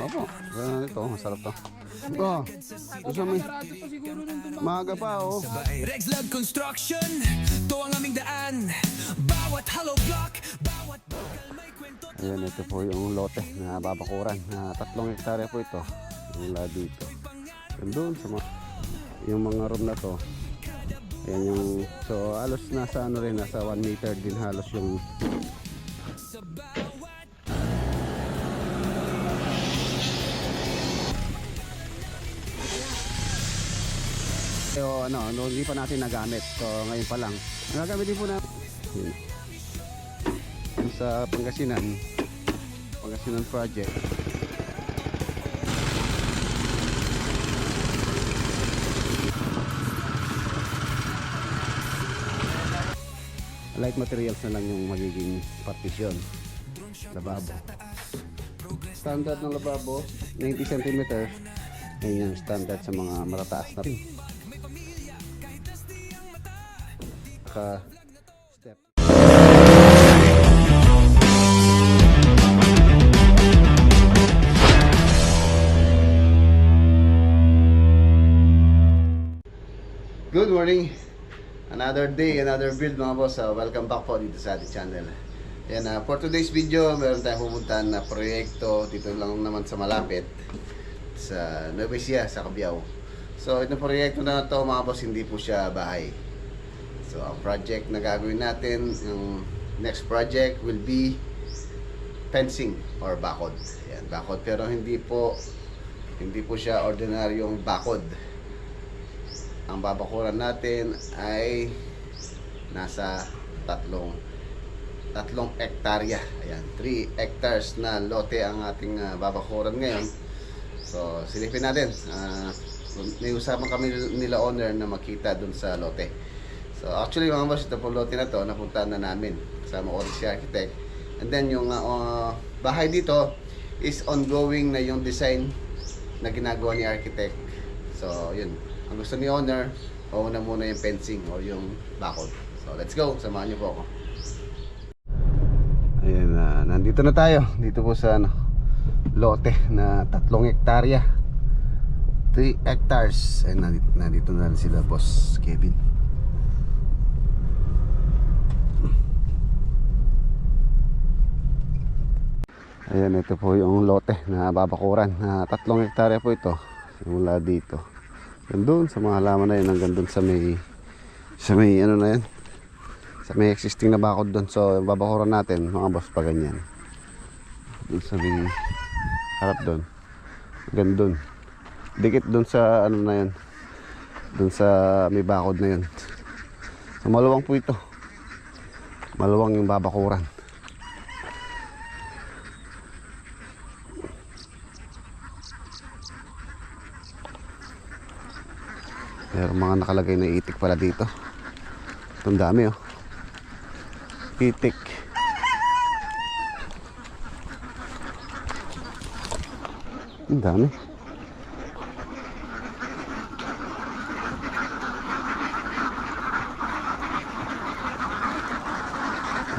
Opo. Ito, masarap to. Oh, gusto mo. Maaga pa, oh. Rexlag Construction, to ang aming daan. Bawat hollow block, bawat bakal may kwento. Ayan, ito po yung lote na babakuran. 3 hektarya po ito. Mula dito. Doon sa yung mga room na to. Ayan yung, so halos nasa ano rin, nasa 1 meter din halos yung so, hindi pa natin nagamit. So ngayon pa lang. Nagagamitin po natin. Yun. Sa Pangasinan project. Light materials na lang yung magiging partition. Lababo. Standard ng lababo, 90 cm. Yan yung standard sa mga matataas na step. Good morning. Another day, another build mga boss. Welcome back po dito sa ating channel. Yan, for today's video, meron tayong pupuntahan na proyekto dito lang naman sa malapit sa Nueva Ecija, sa Cabiao. So itong proyekto na to mga boss, hindi po siya bahay. So ang project na gagawin natin, yung next project will be fencing or bakod. Yan, bakod, pero hindi po siya ordinaryong bakod. Ang babakuran natin ay nasa tatlong hektarya. Ayan, 3 hectares na lote ang ating babakuran ngayon. So silipin natin. May usapan kami nila owner na makita dun sa lote. So actually mga boss, ito po lote na to, napuntahan na namin kasama ulit si architect. And then yung bahay dito is ongoing na yung design na ginagawa ni architect. So yun, ang gusto ni owner, mauna muna yung fencing o yung bakod. So let's go, samahan niyo po ako. Ayan, nandito na tayo. Dito po sa lote na 3 hektarya. 3 hectares. Ayan, nandito na sila boss Kevin. Ayan, ito po yung lote na babakuran. 3 hektarya po ito. Mula dito. Doon sa mga halaman na yun, hanggang doon sa may ano na yan, sa may existing na bakod doon. So babakuran natin mga boss pa ganyan. Doon sa may harap doon, hanggang doon, dikit doon sa ano na yan, doon sa may bakod na yun. So maluwang po ito, maluwang yung babakuran. Meron mga nakalagay na itik pala dito. Itong dami oh. Itik. Ang dami.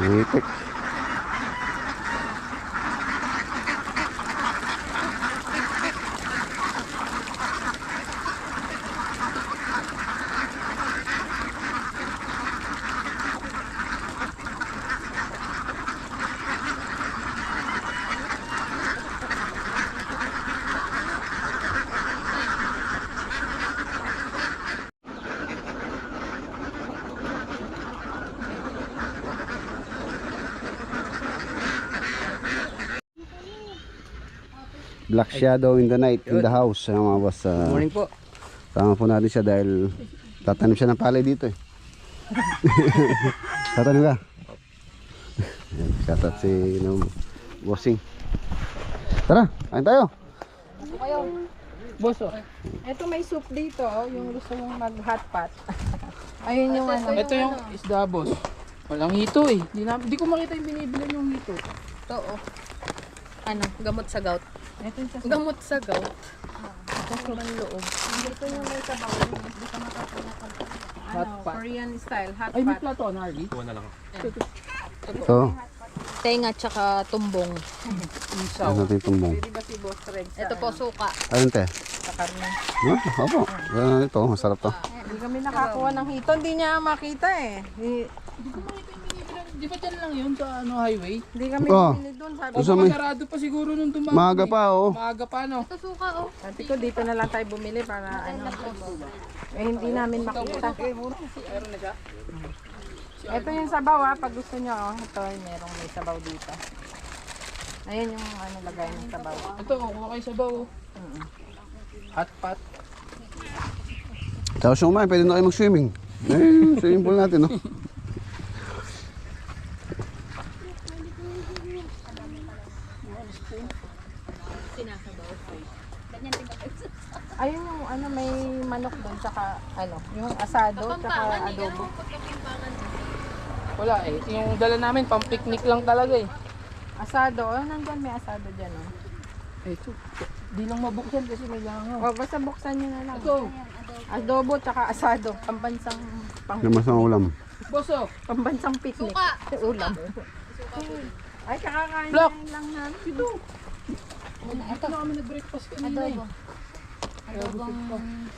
Itik. Black shadow in the night in the house. Mga boss. Morning po. Tama po natin siya dahil tatanim siya ng palay dito eh. Tatanim ka? Shoutout si bossing. Tara, kain tayo. Kayo, Boss, ito may soup dito, yung gusto mong mag-hot pot. Ayun yung ano. ito yung isda, boss. Walang hito eh. Di ko makita yung binibili yung hito. Ito, oh. Ano, gamot sa gout. Ito yung sa Gamot sa gout. Ito sa loob. Ito yung may sabaw. Hindi ka makapagpapag. Hot Ano, pot. Korean style, hot Ay, may pot. plato, Nardi. So, tenga tsaka tumbong. Isaw. Ano natin itong bong? Pwede ba si Boss Reg? Ito po suka Ayun te. sa karne. Opo. Ito, masarap to. Hindi kami nakakuha ng hito. Hindi niya makita eh. Di ko makita yung binibilan. Di ba dyan lang yun sa ano, highway? Hindi kami Oh. bumili doon. Sabi O Gusto baka mo- sarado pa siguro nung dumating. Maaga pa oh. Maaga pa, no? Ito suka oh. sabi ko dito na lang tayo bumili para ano. Eh hindi namin makita. Meron na siya? Ito yung sabaw ha. Pag gusto nyo oh. Ito merong may sabaw dito. Ayan yung ano lagay ng sabaw. Ito, kuha kayo sa bawo. Hot pot. Tapos yung kumain, pwede na kayo mag-swimming. Swimming pool natin, no? Ayun yung ano may manok doon. Tsaka ano. Yung asado. Tsaka adobo. Wala eh. Yung dala namin, pang picnic lang talaga eh. Asado. Oh, nandyan may asado dyan oh. Ito. Di lang mabuksan kasi may langaw. Oh, basta buksan nyo na lang. Ito. Adobo tsaka asado. Pambansang Namas ang ulam. Boso. pambansang picnic. Suka. Ulam. Ay, kakakain Block. lang namin. Ito. Ito na kami nag-breakfast kanina eh. Adobo. Adobong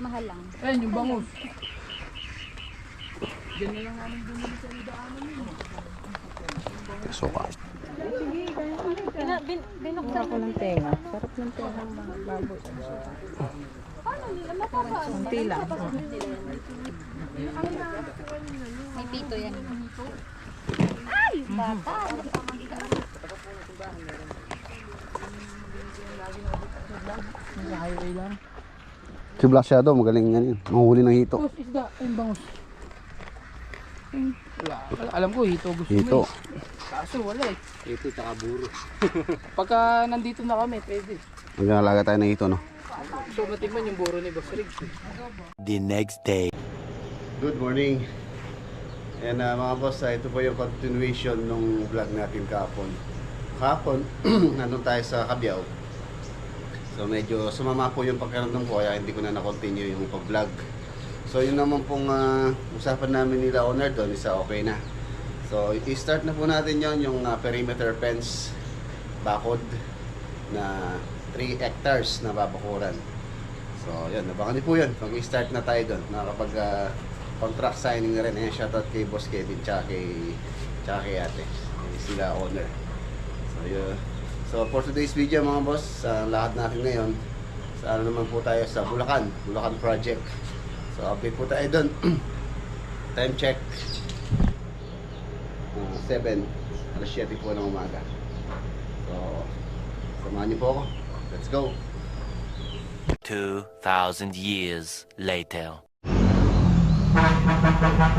mahal lang. Ayun, yung bangus. Diyan na lang namin bumili sa idaanan yun. Suka. Binuksan ko ng tenga. Sarap ng tenga ng mga baboy. Kunti lang. May pito yan. Ay! Bata! Sa highway lang. Si Black Shadow, magaling yan yun. Manghuli ng hito. Boss, isda. Ayun, bangus. Wala. Alam ko, hito gusto Hito. mo eh. Kaso wala eh. Hito tsaka buro. Pagka nandito na kami, pwede. Hanggang alaga tayo ng hito, no? So, natigman yung buro ni Boss Riggs. The next day. Good morning. And mga boss, ito po yung continuation ng vlog natin kahapon. Kahapon, nandun tayo sa Cabiao. So medyo sumama po yung pagkaramdam ko kaya hindi ko na na-continue yung pag-vlog. So yun naman pong usapan namin nila owner doon, isa okay na. So i-start na po natin yon yung perimeter fence bakod na 3 hectares na babakuran. So yun, nabangan niyo po yun. Mag-i-start na tayo doon. Nakapag contract signing na rin. Ayan, shoutout kay Boss Kevin tsaka kay ate. Sila owner. So yun. So for today's video mga boss, lahat natin ngayon sa ano naman po tayo sa Bulacan project. So update po tayo doon. Time check 7, alas 7 po ng umaga. So samahan niyo po ako. Let's go. 2,000 years later.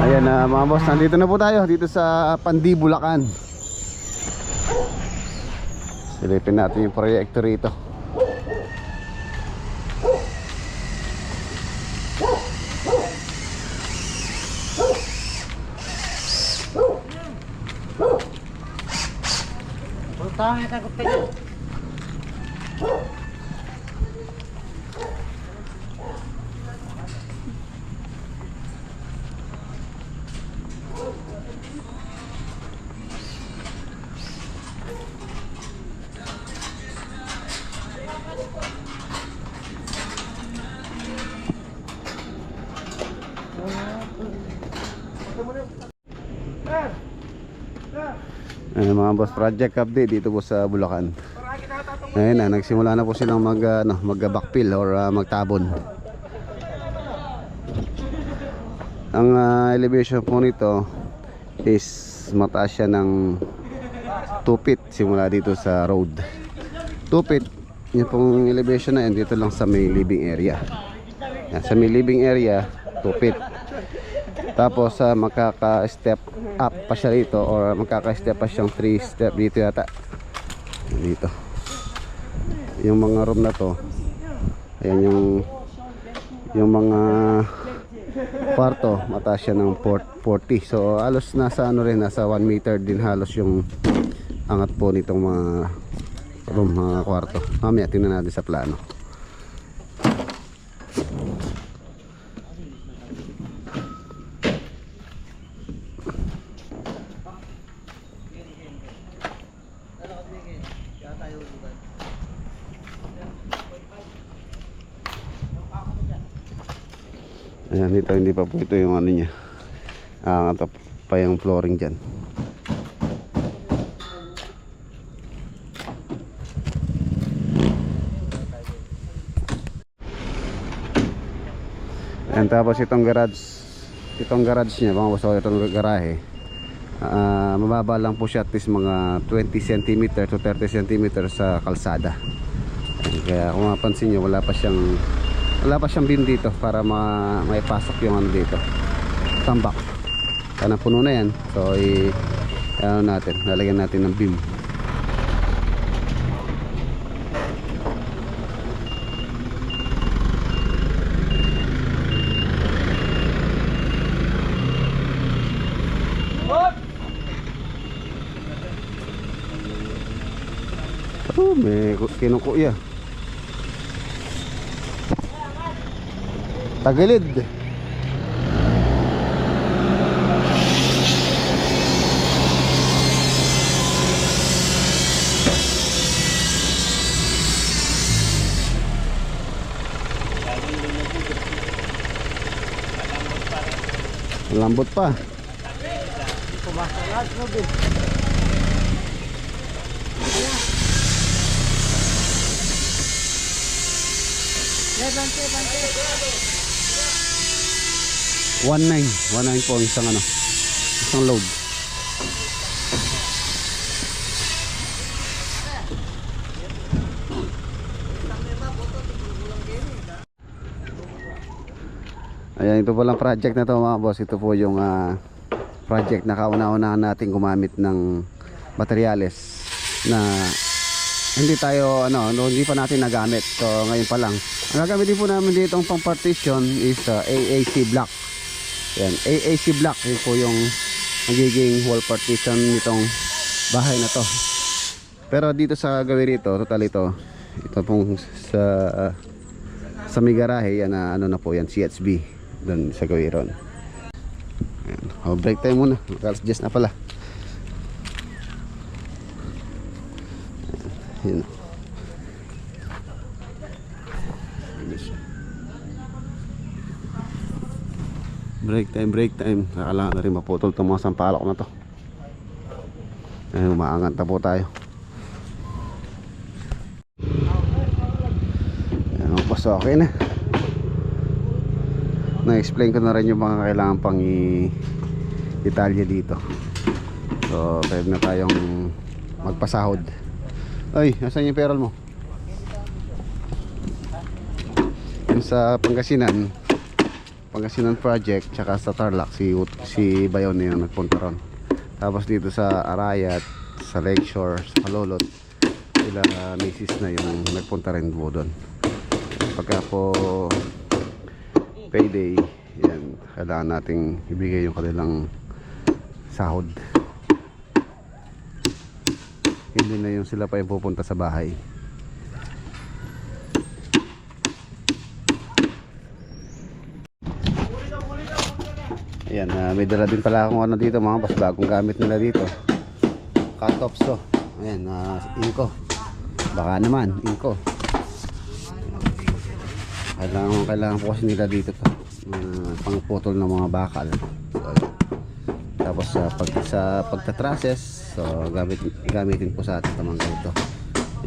Ayan na mga boss, nandito na po tayo dito sa Pandi, Bulacan. Silipin natin yung proyekto rito. Ayan mga boss, project update dito po sa Bulacan. Ayan na, nagsimula na po silang mag-backfill or magtabon. Ang elevation po nito is mataas siya ng 2 feet simula dito sa road. 2 feet, yun pong elevation na yun dito lang sa may living area. Yan, sa may living area, 2 feet. Tapos makaka-step up pa siya dito or makaka-step pa siyang 3 step dito yata. Dito. Yung mga room na to. Ayan yung mga kwarto, mataas siya ng 40. So halos nasa nasa 1 meter din halos yung angat po nitong mga room, mga kwarto. Mamaya tingnan natin sa plano. Ayan, dito hindi pa po ito yung ano niya. Ito pa yung flooring dyan. Ayan, tapos itong garage niya, mga boss, itong garahe, mababa lang po siya, at least mga 20 cm to 30 cm sa kalsada. Ayan, kaya kung mapansin nyo, wala pa siyang bin dito para maipasok yung ano dito, tambak. Sana puno na yan, so lalagyan natin ng beam. Oh, may kinukuya. Tagilid. Lambot pa. One nine po isang load. Ayan, ito palang project na to mga boss. Ito po yung project na kauna-unahan natin gumamit ng materyales na hindi tayo hindi pa natin nagamit. So ngayon pa lang. Ang gagamitin po namin dito pang partition is AAC block. Yan, AAC block, yun po yung magiging wall partition nitong bahay na to. Pero dito sa gawin rito, total ito pong sa may garahe, yan na po yan, CHB doon sa gawin ron. Ayan. Oh, break time muna, just na pala. Ayan. Break time. Kailangan na rin maputol itong mga sampalok na to. Ayan, umaangat na po tayo. Ayan, so okay na. Na-explain ko na rin yung mga kailangan pang detalye dito. So pwede na tayong magpasahod. Ay, nasan yung peral mo? Yung sa Pangasinan project, tsaka sa Tarlac si Bayon na yung nagpunta ron. Tapos dito sa Arayat, sa Lakeshore, sa Malolot, sila misis na yung nagpunta rin po doon. Pagka po payday, yan, kailangan nating ibigay yung kanilang sahod. Hindi na yung sila pa yung pupunta sa bahay. Ayan, may dala din pala akong dito mga boss, bagong gamit nila dito. Cut-offs to. Ayan, inko. Baka naman, inko. Kailangan po kasi nila dito to. Pangputol ng mga bakal. So, tapos sa pagtatrases, so gamitin po sa atin tamang ganito.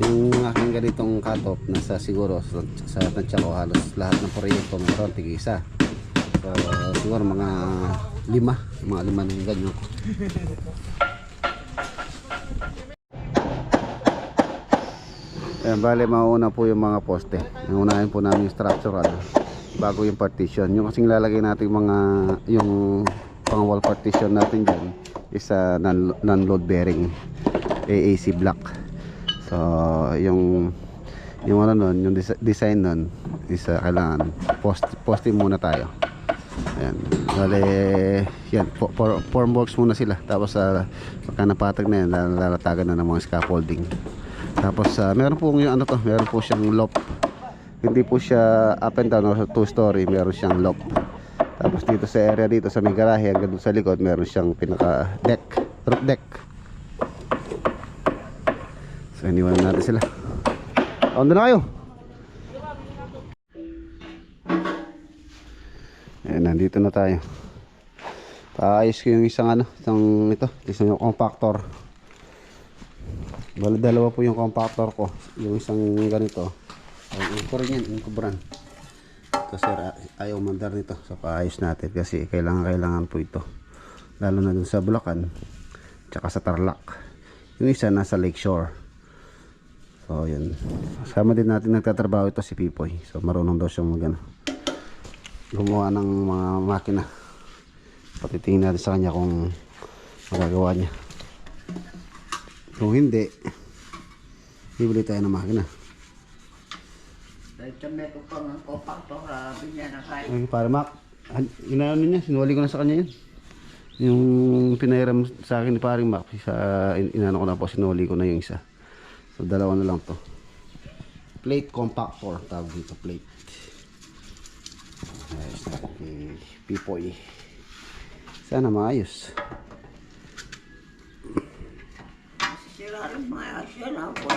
Yung aking ganitong cut-off nasa siguro sa tansya ko halos lahat ng proyekto mayroon tig-isa. So, siguro mga lima ng ganyan. Ayan, bale mauna po yung mga poste. Unahin po namin yung structural bago yung partition. Yung kasing lalagay natin yung pang wall partition natin dyan is non-load bearing AAC block. So yung design nun is kailangan poste muna tayo. Ayan, bale yan, formworks muna sila. Tapos pagka napatag na yan, lalatagan na ng mga scaffolding. Tapos meron po yung meron po siyang loft. Hindi po siya up and down or 2-story, meron siyang loft. Tapos dito sa area dito sa may garahe hanggang doon sa likod, meron siyang pinaka deck, roof deck. So iniwan natin sila. Doon na kayo. Ayan, nandito na tayo. Paayos ko yung isang isang compactor. Bali dalawa po yung compactor ko. Yung isang ganito. Ay, ko rin yan, brand. Ito sir, ayaw mandar nito. So paayos natin kasi kailangan po ito. Lalo na dun sa Bulacan, tsaka sa Tarlac. Yung isa nasa Lakeshore. So yun. Kasama din natin nagtatrabaho ito si Pipoy. So marunong daw siyang gumawa ng mga makina. Patitingin natin sa kanya kung magagawa niya. Kung hindi, bibili tayo ng makina. Dahil sa meto pa ng compactor, binyan na kayo. Ay, para inaano niya, sinuli ko na sa kanya yun. Yung pinairam sa akin ni paring Mac, inano ko na po, sinuli ko na yung isa. So dalawa na lang to. Plate compactor, tawag dito, plate. Ayos na, Pipoy. Sana maayos. Sira rin mga asya na po.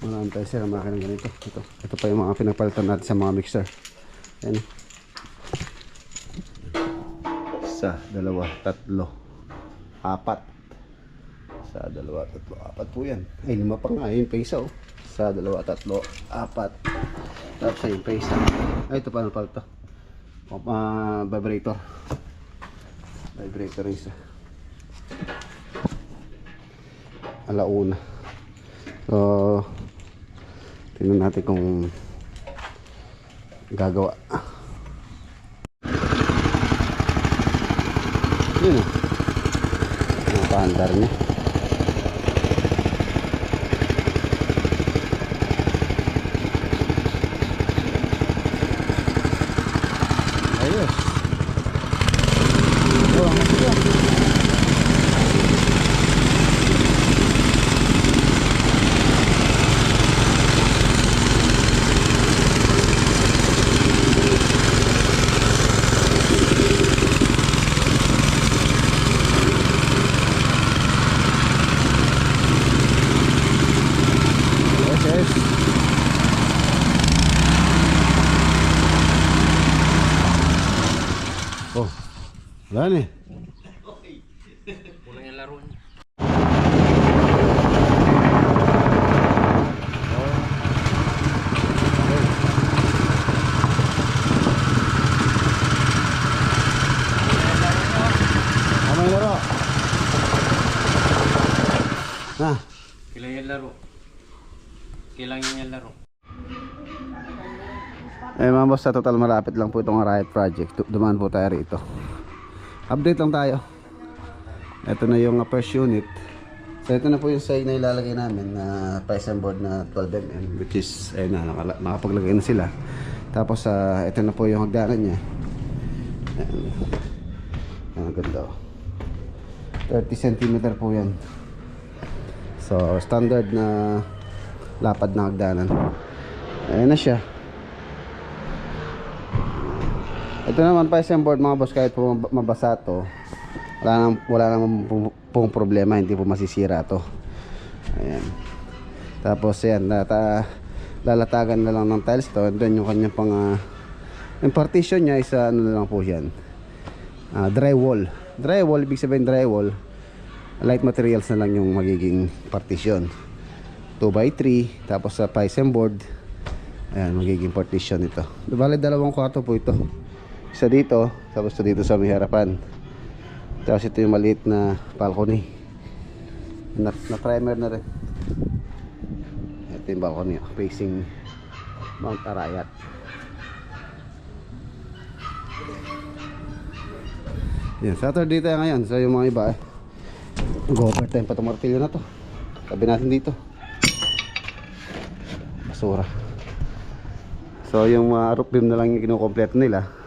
Marami tayo sir, makina ganito. Ito pa yung mga pinapalitan natin sa mga mixer. Ayan. Isa, dalawa, tatlo, apat. Isa, dalawa, tatlo, apat po yan. Ay, lima pa nga. Ayun pa isa oh. Isa, dalawa, tatlo, apat. Tapos ayun pa isa. Ay, ito paano pala ito? Vibrator. Vibrator isa. Alauna. So, tingnan natin kung gagawa. Yun o. Ang paandar niya. Ayos. Oh, ang masaya. Oh, wala na eh. Kulang yung laro niya. Ano yung laro? Ha? Kulang yung laro. Kailangan yung laro. Eh mga boss, sa total malapit lang po itong Riot Project. Dumaan po tayo rito. Update lang tayo. Ito na yung first unit. So ito na po yung side na ilalagay namin na Python board na 12mm, which is ayun na, nakapaglagay na sila. Tapos ito na po yung hagdanan niya. Ayan. Ang ganda oh. 30 cm po yan. So standard na lapad na hagdanan. Ayan na siya. Ito naman Python board mga boss, kahit po mabasa to, wala naman pong problema, hindi po masisira to. Ayan. Tapos yan, lalatagan na lang ng tiles to, and then yung kanyang yung partition nya isa ano na lang po yan, drywall. Drywall, ibig sabihin drywall, light materials na lang yung magiging partition. 2x3, tapos sa Python board, ayan, magiging partition ito. Bale, dalawang kwarto po ito. Isa dito, tapos dito sa may harapan. Tapos ito yung maliit na balcony. Na primer na rin. Ito yung balcony facing Mount Arayat. Yan, Saturday tayo ngayon. So yung mga iba mag-overtime pa itong martilyo na to. Sabi natin dito, basura. So yung roof beam na lang yung kinukompleto nila.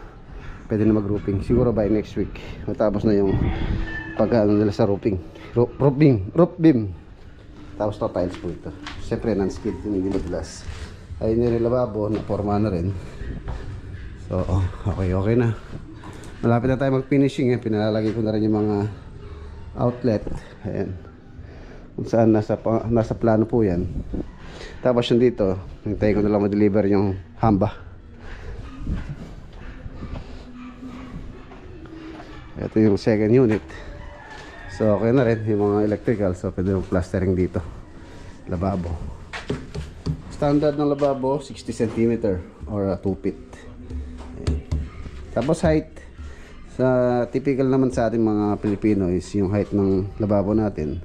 Pwede na mag-roofing siguro by next week. Matapos na yung pag-ano nila sa roofing. Roof beam. Tapos to tiles po ito. Siyempre non-skid, hindi glass. Ayun yung lababo, na-forma na rin. So okay na. Malapit na tayo mag-finishing eh. Pinalalagay ko na rin yung mga outlet. Ayan. Kung saan nasa plano po yan. Tapos yung dito, hintayin ko na lang ma-deliver yung hamba. Ito yung second unit. So okay na rin yung mga electrical. So pwede yung plastering dito. Lababo. Standard ng lababo 60 cm or 2 feet. Ayan. Tapos height, sa typical naman sa ating mga Pilipino is yung height ng lababo natin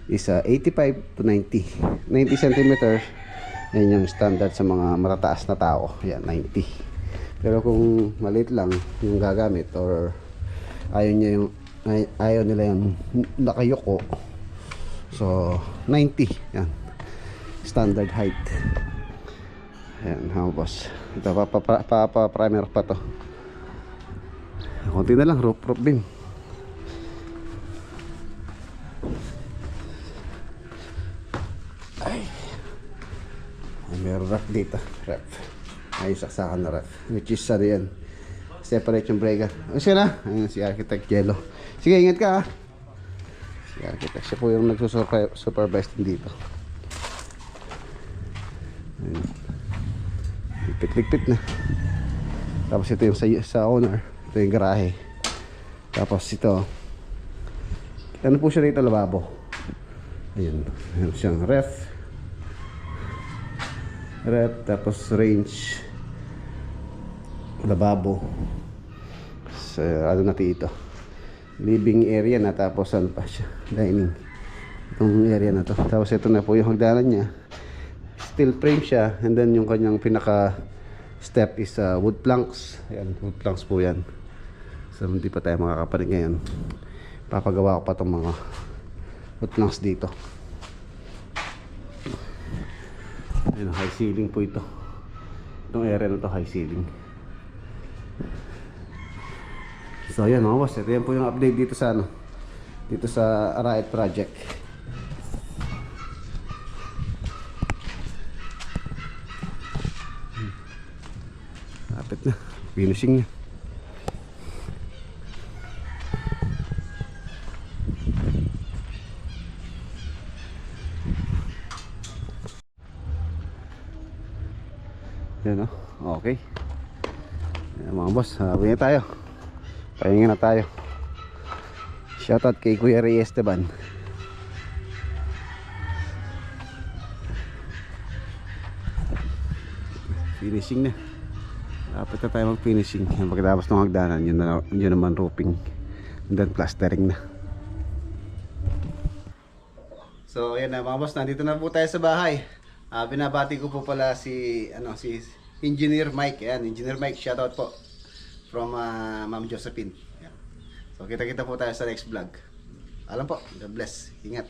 is 85 to 90 cm. Yan yung standard sa mga matataas na tao. Yan, 90. Pero kung maliit lang yung gagamit or ayaw nila yung nakayuko, so 90 yan standard height. Ayan, boss. Ito, primer pa to. Konti na lang, roof beam. Ay. Meron ref dito. Ref. Ay, saksakan na ref. Which is ano yan. Separate yung breaker. Ayun na. Ayun si Architect Jello. Sige, ingat ka ha. Si Architect. Siya po yung nagsusupervise din dito. Ligpit-ligpit na. Tapos ito yung sa owner. Ito yung garahe. Tapos ito. Ano po siya rito? Lababo. Ayun. Ayun siyang ref. Tapos range. Lababo. Sa ano natin ito? Living area na. Tapos ano pa siya? Dining. Itong area na to. Tapos ito na po yung hagdanan niya. Steel frame siya, and then yung kanyang pinaka step is wood planks. Ayan, wood planks po yan. So hindi pa tayo makakapalit ngayon. Papagawa ko pa itong mga wood planks dito. Ayan, high ceiling po ito. Itong area na to high ceiling. So ayan mga boss, ito yan po yung update dito sa dito sa Arayat project. Lapit na, finishing niya. Yan o, okay. Yan, mga boss, habi na tayo. Pahinga na tayo. Shoutout kay Kuya Ray Esteban. Finishing na. Dapat na tayo mag-finishing. Pagkatapos ng hagdanan, yun naman roofing. And then plastering na. So ayan na mga boss, nandito na po tayo sa bahay. Binabati ko po pala si Engineer Mike. Ayan, Engineer Mike, shoutout po from Ma'am Josephine. Ayan. So kita-kita po tayo sa next vlog. Alam po, God bless. Ingat.